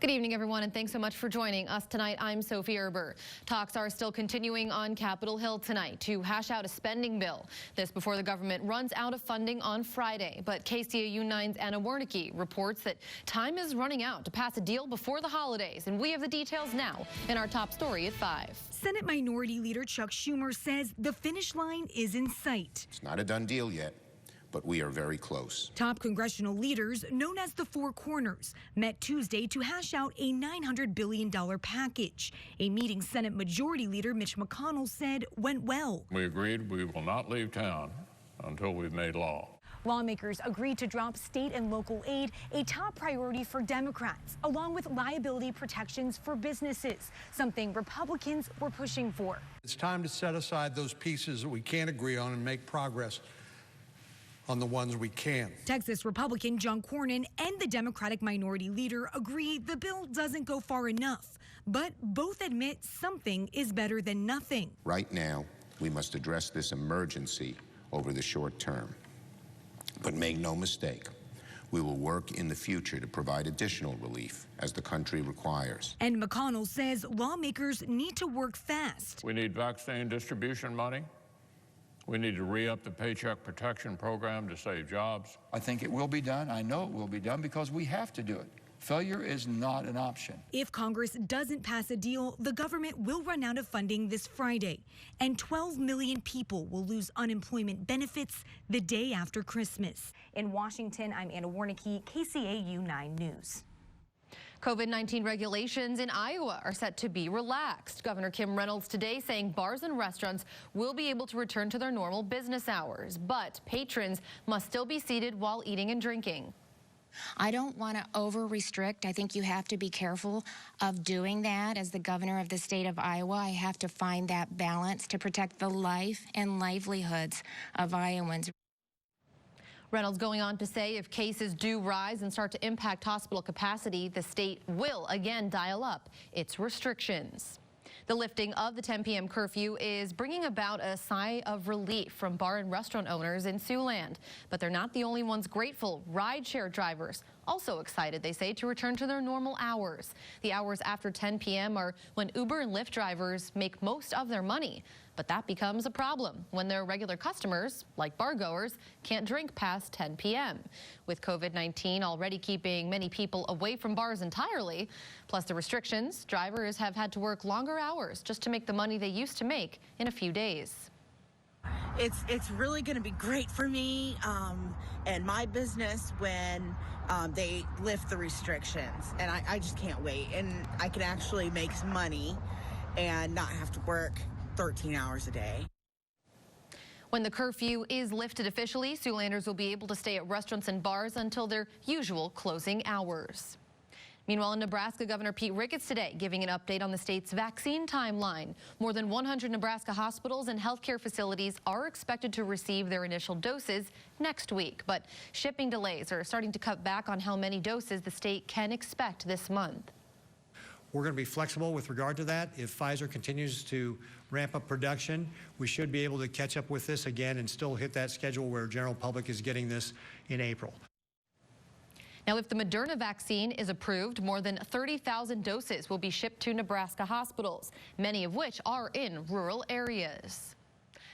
Good evening, everyone, and thanks so much for joining us tonight. I'm Sophie Erber. Talks are still continuing on Capitol Hill tonight to hash out a spending bill. This before the government runs out of funding on Friday. But KCAU 9's Anna Wernicke reports that time is running out to pass a deal before the holidays. And we have the details now in our top story at 5. Senate Minority Leader Chuck Schumer says the finish line is in sight. It's not a done deal yet, but we are very close. Top congressional leaders, known as the Four Corners, met Tuesday to hash out a $900 billion package. A meeting Senate Majority Leader Mitch McConnell said went well. We agreed we will not leave town until we've made law. Lawmakers agreed to drop state and local aid, a top priority for Democrats, along with liability protections for businesses, something Republicans were pushing for. It's time to set aside those pieces that we can't agree on and make progress on the ones we can. Texas Republican John Cornyn and the Democratic Minority Leader agree the bill doesn't go far enough, but both admit something is better than nothing. Right now, we must address this emergency over the short term. But make no mistake, we will work in the future to provide additional relief as the country requires. And McConnell says lawmakers need to work fast. We need vaccine distribution money. We need to re-up the Paycheck Protection Program to save jobs. I think it will be done. I know it will be done because we have to do it. Failure is not an option. If Congress doesn't pass a deal, the government will run out of funding this Friday, and 12 million people will lose unemployment benefits the day after Christmas. In Washington, I'm Anna Wernicke, KCAU 9 News. COVID-19 regulations in Iowa are set to be relaxed. Governor Kim Reynolds today saying bars and restaurants will be able to return to their normal business hours, but patrons must still be seated while eating and drinking. I don't want to over-restrict. I think you have to be careful of doing that. As the governor of the state of Iowa, I have to find that balance to protect the life and livelihoods of Iowans. Reynolds going on to say if cases do rise and start to impact hospital capacity, the state will again dial up its restrictions. The lifting of the 10 p.m. curfew is bringing about a sigh of relief from bar and restaurant owners in Siouxland. But they're not the only ones grateful. Rideshare drivers also excited, they say, to return to their normal hours. The hours after 10 p.m. are when Uber and Lyft drivers make most of their money. But that becomes a problem when their regular customers, like bargoers, can't drink past 10 p.m. With COVID-19 already keeping many people away from bars entirely, plus the restrictions, drivers have had to work longer hours just to make the money they used to make in a few days. It's really going to be great for me and my business when they lift the restrictions, and I just can't wait, and I can actually make some money and not have to work 13 hours a day. When the curfew is lifted officially, Siouxlanders will be able to stay at restaurants and bars until their usual closing hours. Meanwhile, in Nebraska, Governor Pete Ricketts today giving an update on the state's vaccine timeline. More than 100 Nebraska hospitals and healthcare facilities are expected to receive their initial doses next week. But shipping delays are starting to cut back on how many doses the state can expect this month. We're going to be flexible with regard to that. If Pfizer continues to ramp up production, we should be able to catch up with this again and still hit that schedule where general public is getting this in April. Now, if the Moderna vaccine is approved, more than 30,000 doses will be shipped to Nebraska hospitals, many of which are in rural areas.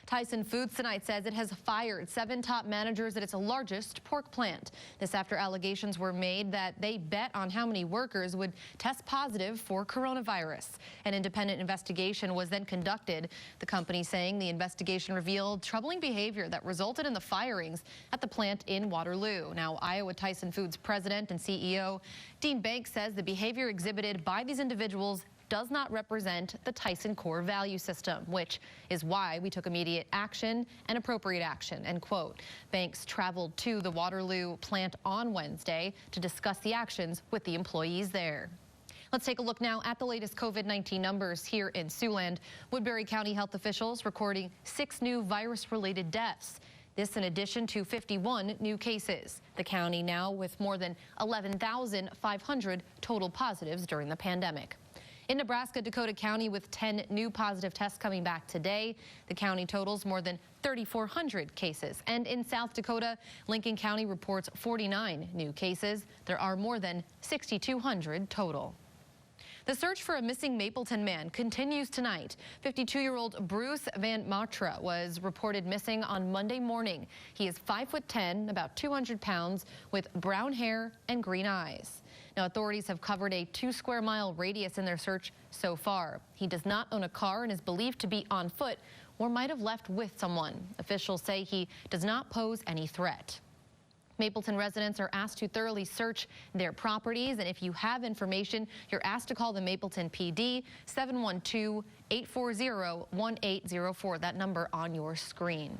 Tyson Foods tonight says it has fired 7 top managers at its largest pork plant. This after allegations were made that they bet on how many workers would test positive for coronavirus. An independent investigation was then conducted. The company saying the investigation revealed troubling behavior that resulted in the firings at the plant in Waterloo. Now, Iowa Tyson Foods president and CEO Dean Banks says the behavior exhibited by these individuals does not represent the Tyson core value system, which is why we took immediate action and appropriate action, end quote. Banks traveled to the Waterloo plant on Wednesday to discuss the actions with the employees there. Let's take a look now at the latest COVID-19 numbers here in Siouxland. Woodbury County health officials recording 6 new virus-related deaths. This in addition to 51 new cases. The county now with more than 11,500 total positives during the pandemic. In Nebraska, Dakota County with 10 new positive tests coming back today. The county totals more than 3,400 cases. And in South Dakota, Lincoln County reports 49 new cases. There are more than 6,200 total. The search for a missing Mapleton man continues tonight. 52-year-old Bruce Van Matra was reported missing on Monday morning. He is 5'10", about 200 pounds, with brown hair and green eyes. Now, authorities have covered a 2-square-mile radius in their search so far. He does not own a car and is believed to be on foot or might have left with someone. Officials say he does not pose any threat. Mapleton residents are asked to thoroughly search their properties, and if you have information, you're asked to call the Mapleton PD 712-840-1804, that number on your screen.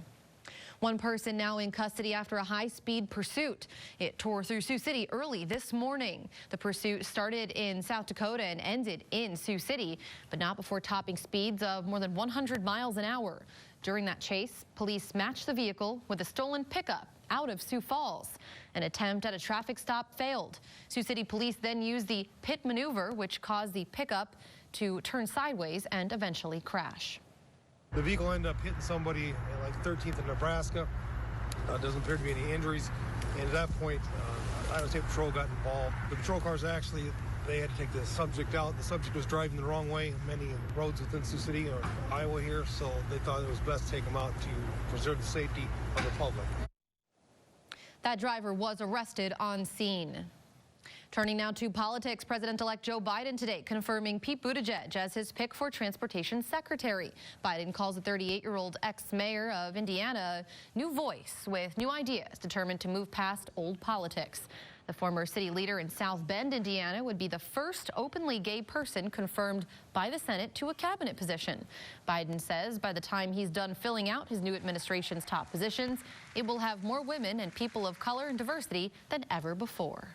One person now in custody after a high-speed pursuit. It tore through Sioux City early this morning. The pursuit started in South Dakota and ended in Sioux City, but not before topping speeds of more than 100 miles an hour. During that chase, police matched the vehicle with a stolen pickup out of Sioux Falls. An attempt at a traffic stop failed. Sioux City police then used the pit maneuver, which caused the pickup to turn sideways and eventually crash. The vehicle ended up hitting somebody at like 13th in Nebraska. Doesn't appear to be any injuries. And at that point, Iowa State Patrol got involved. The patrol cars actually, they had to take the subject out. The subject was driving the wrong way on many roads within Sioux City or Iowa here, so they thought it was best to take them out to preserve the safety of the public. That driver was arrested on scene. Turning now to politics, President-elect Joe Biden today confirming Pete Buttigieg as his pick for transportation secretary. Biden calls the 38-year-old ex-mayor of Indiana a new voice with new ideas, determined to move past old politics. The former city leader in South Bend, Indiana, would be the first openly gay person confirmed by the Senate to a cabinet position. Biden says by the time he's done filling out his new administration's top positions, it will have more women and people of color and diversity than ever before.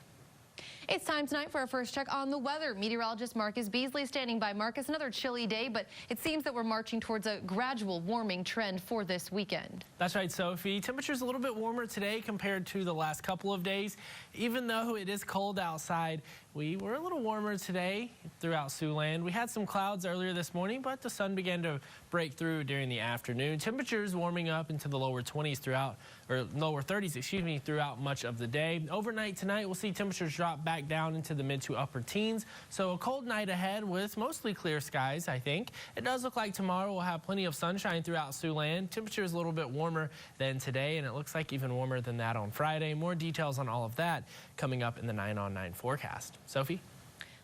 It's time tonight for our first check on the weather. Meteorologist Marcus Beasley standing by. Marcus, another chilly day, but it seems that we're marching towards a gradual warming trend for this weekend. That's right, Sophie. Temperatures a little bit warmer today compared to the last couple of days. Even though it is cold outside, we were a little warmer today throughout Siouxland. We had some clouds earlier this morning, but the sun began to break through during the afternoon. Temperatures warming up into the lower 20s throughout, or lower 30s, excuse me, throughout much of the day. Overnight tonight, we'll see temperatures drop back down into the mid to upper teens. So a cold night ahead with mostly clear skies, I think. It does look like tomorrow we'll have plenty of sunshine throughout Siouxland. Temperatures a little bit warmer than today, and it looks like even warmer than that on Friday. More details on all of that coming up in the 9 on 9 forecast. Sophie?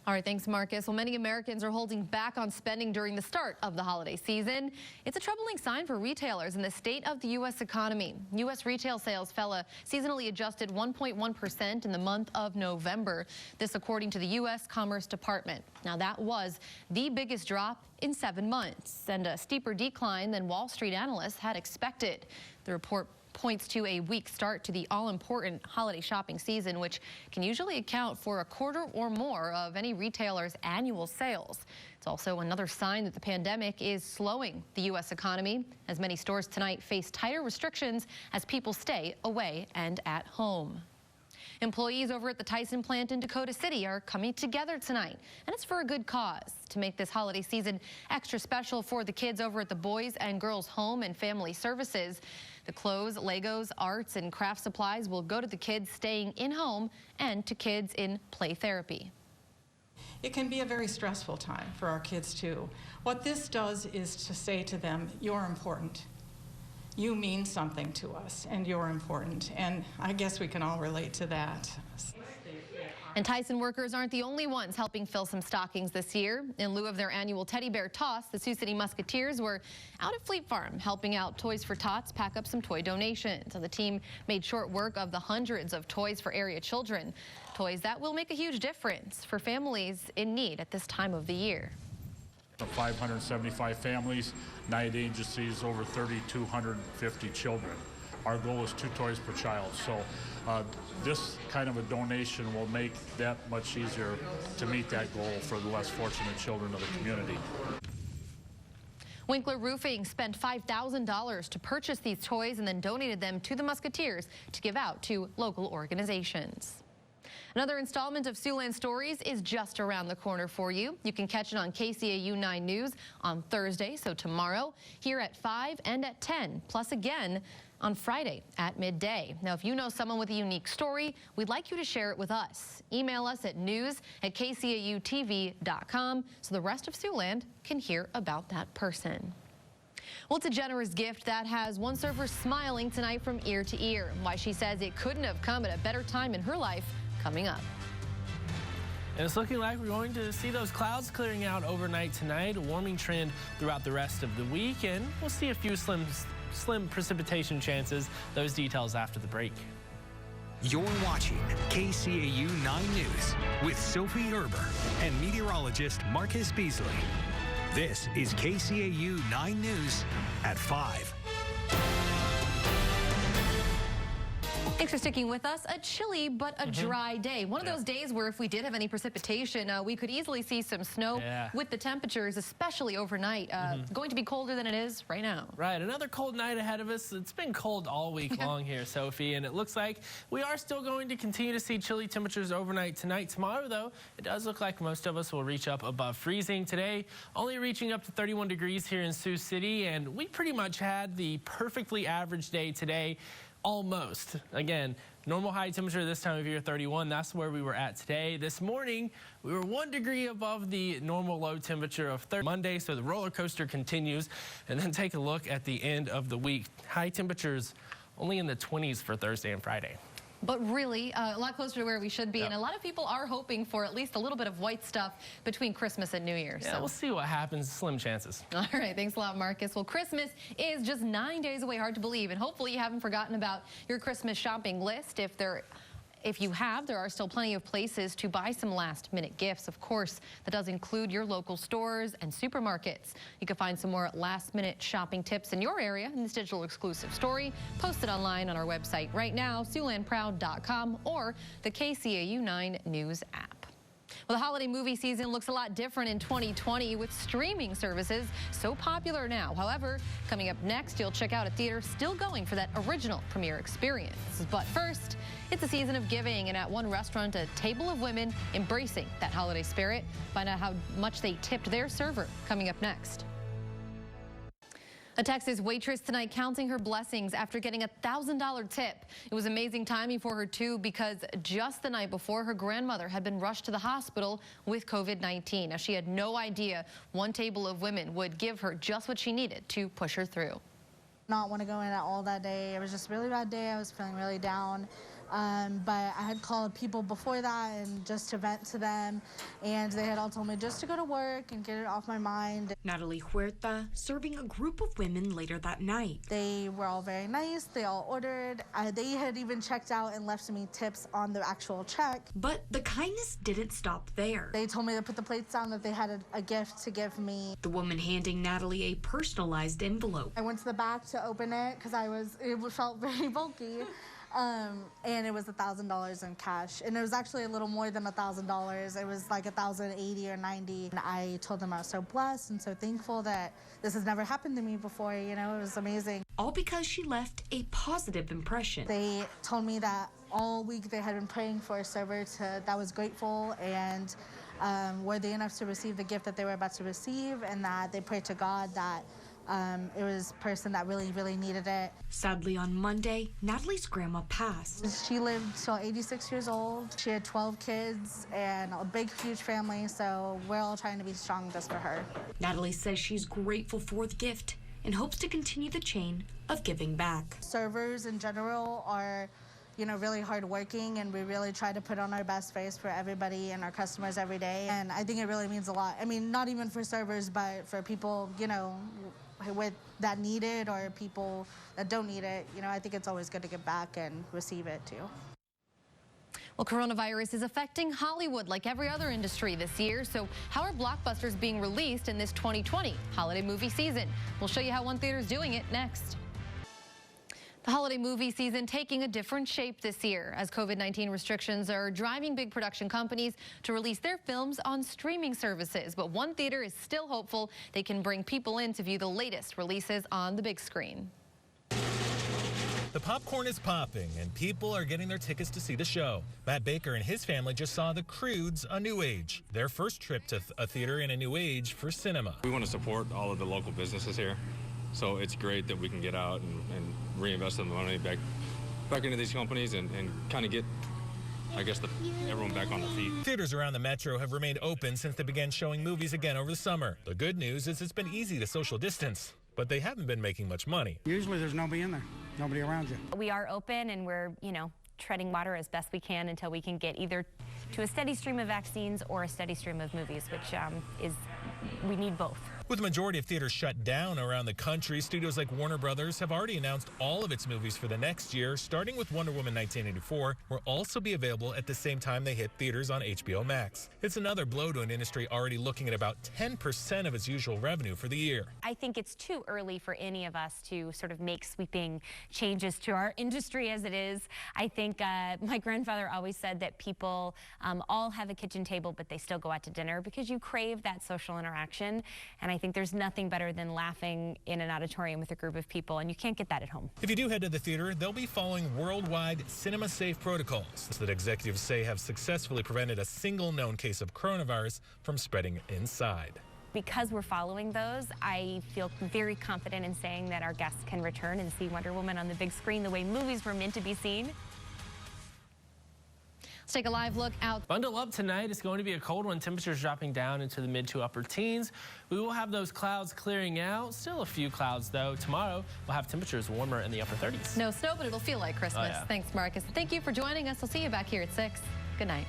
All right, thanks, Marcus. Well, many Americans are holding back on spending during the start of the holiday season. It's a troubling sign for retailers in the state of the U.S. economy. U.S. retail sales fell a seasonally adjusted 1.1% in the month of November. This according to the U.S. Commerce Department. Now, that was the biggest drop in 7 months and a steeper decline than Wall Street analysts had expected. The report points to a weak start to the all-important holiday shopping season, which can usually account for a quarter or more of any retailer's annual sales. It's also another sign that the pandemic is slowing the U.S. economy, as many stores tonight face tighter restrictions as people stay away and at home. Employees over at the Tyson plant in Dakota City are coming together tonight, and it's for a good cause, to make this holiday season extra special for the kids over at the Boys and Girls Home and Family Services. The clothes, Legos, arts, and craft supplies will go to the kids staying in home and to kids in play therapy. It can be a very stressful time for our kids too. What this does is to say to them, you're important. You mean something to us, and you're important. And I guess we can all relate to that. And Tyson workers aren't the only ones helping fill some stockings this year. In lieu of their annual teddy bear toss, the Sioux City Musketeers were out at Fleet Farm helping out Toys for Tots pack up some toy donations. So the team made short work of the hundreds of toys for area children. Toys that will make a huge difference for families in need at this time of the year. 575 families, 9 agencies, over 3,250 children. Our goal is 2 toys per child. So this kind of a donation will make that much easier to meet that goal for the less fortunate children of the community. Winkler Roofing spent $5,000 to purchase these toys and then donated them to the Musketeers to give out to local organizations. Another installment of Siouxland Stories is just around the corner for you. You can catch it on KCAU 9 News on Thursday, so tomorrow, here at 5 and at 10, plus again on Friday at midday. Now, if you know someone with a unique story, we'd like you to share it with us. Email us at news@kcautv.com so the rest of Siouxland can hear about that person. Well, it's a generous gift that has one server smiling tonight from ear to ear. Why she says it couldn't have come at a better time in her life, coming up. And it's looking like we're going to see those clouds clearing out overnight tonight, a warming trend throughout the rest of the week, and we'll see a few slim precipitation chances. Those details after the break. You're watching KCAU 9 News with Sophie Erber and meteorologist Marcus Beasley. This is KCAU 9 News at 5. Thanks for sticking with us. A chilly but a dry day. One of those days where if we did have any precipitation, we could easily see some snow with the temperatures, especially overnight, going to be colder than it is right now. Right, another cold night ahead of us. It's been cold all week long here, Sophie, and it looks like we are still going to continue to see chilly temperatures overnight tonight. Tomorrow, though, it does look like most of us will reach up above freezing. Today, only reaching up to 31 degrees here in Sioux City, and we pretty much had the perfectly average day today. Almost. Again, normal high temperature this time of year, 31. That's where we were at today. This morning, we were 1 degree above the normal low temperature of Monday, so the roller coaster continues. And then take a look at the end of the week. High temperatures only in the 20s for Thursday and Friday. But really, a lot closer to where we should be. And a lot of people are hoping for at least a little bit of white stuff between Christmas and New Year's. Yeah, so we'll see what happens. Slim chances. All right. Thanks a lot, Marcus. Well, Christmas is just 9 days away. Hard to believe. And hopefully you haven't forgotten about your Christmas shopping list. If you have, there are still plenty of places to buy some last-minute gifts. Of course, that does include your local stores and supermarkets. You can find some more last-minute shopping tips in your area in this digital exclusive story posted online on our website right now, SiouxlandProud.com, or the KCAU 9 News app. Well, the holiday movie season looks a lot different in 2020 with streaming services so popular now. However, coming up next, you'll check out a theater still going for that original premiere experience. But first, it's a season of giving, and at one restaurant, a table of women embracing that holiday spirit. Find out how much they tipped their server coming up next. A Texas waitress tonight counting her blessings after getting a $1,000 tip. It was amazing timing for her, too, because just the night before, her grandmother had been rushed to the hospital with COVID-19. Now, she had no idea one table of women would give her just what she needed to push her through. Not want to go in at all that day. It was just a really bad day. I was feeling really down. But I had called people before that and just to vent to them, and they had all told me just to go to work and get it off my mind. Natalie Huerta serving a group of women later that night. They were all very nice. They all ordered. They had even checked out and left me tips on the actual check. But the kindness didn't stop there. They told me to put the plates down, that they had a gift to give me. The woman handing Natalie a personalized envelope. I went to the back to open it because it felt very bulky. And it was $1,000 in cash, and it was actually a little more than $1,000. It was like $1,080 or $90. And I told them I was so blessed and so thankful that this has never happened to me before. You know, it was amazing. All because she left a positive impression. They told me that all week they had been praying for a server that was grateful and worthy enough to receive the gift that they were about to receive, and that they prayed to God that it was a person that really, really needed it. Sadly, on Monday, Natalie's grandma passed. She lived till 86 years old. She had 12 kids and a big, huge family, so we're all trying to be strong just for her. Natalie says she's grateful for the gift and hopes to continue the chain of giving back. Servers in general are, you know, really hardworking, and we really try to put on our best face for everybody and our customers every day. And I think it really means a lot. I mean, not even for servers, but for people, you know, that need it or people that don't need it. You know, I think it's always good to give back and receive it too. Well, coronavirus is affecting Hollywood like every other industry this year. So how are blockbusters being released in this 2020 holiday movie season? We'll show you how one theater is doing it next. The holiday movie season taking a different shape this year as COVID-19 restrictions are driving big production companies to release their films on streaming services. But one theater is still hopeful they can bring people in to view the latest releases on the big screen. The popcorn is popping, and people are getting their tickets to see the show. Matt Baker and his family just saw The Croods: A New Age, their first trip to a theater in a new age for cinema. We want to support all of the local businesses here, so it's great that we can get out and reinvest some money back into these companies and kind of get, I guess, everyone back on their feet. Theaters around the metro have remained open since they began showing movies again over the summer. The good news is it's been easy to social distance, but they haven't been making much money. Usually there's nobody in there, nobody around you. We are open and we're, treading water as best we can until we can get either to a steady stream of vaccines or a steady stream of movies, which we need both. With the majority of theaters shut down around the country, studios like Warner Brothers have already announced all of its movies for the next year, starting with Wonder Woman 1984, will also be available at the same time they hit theaters on HBO Max. It's another blow to an industry already looking at about 10% of its usual revenue for the year. I think it's too early for any of us to sort of make sweeping changes to our industry as it is. I think my grandfather always said that people all have a kitchen table, but they still go out to dinner because you crave that social interaction. And I think there's nothing better than laughing in an auditorium with a group of people, and you can't get that at home. If you do head to the theater, they'll be following worldwide cinema-safe protocols that executives say have successfully prevented a single known case of coronavirus from spreading inside. Because we're following those, I feel very confident in saying that our guests can return and see Wonder Woman on the big screen the way movies were meant to be seen. Let's take a live look out. Bundle up tonight. It's going to be a cold one. Temperatures dropping down into the mid to upper teens. We will have those clouds clearing out. Still a few clouds, though. Tomorrow, we'll have temperatures warmer in the upper 30s. No snow, but it'll feel like Christmas. Oh, yeah. Thanks, Marcus. Thank you for joining us. We'll see you back here at 6. Good night.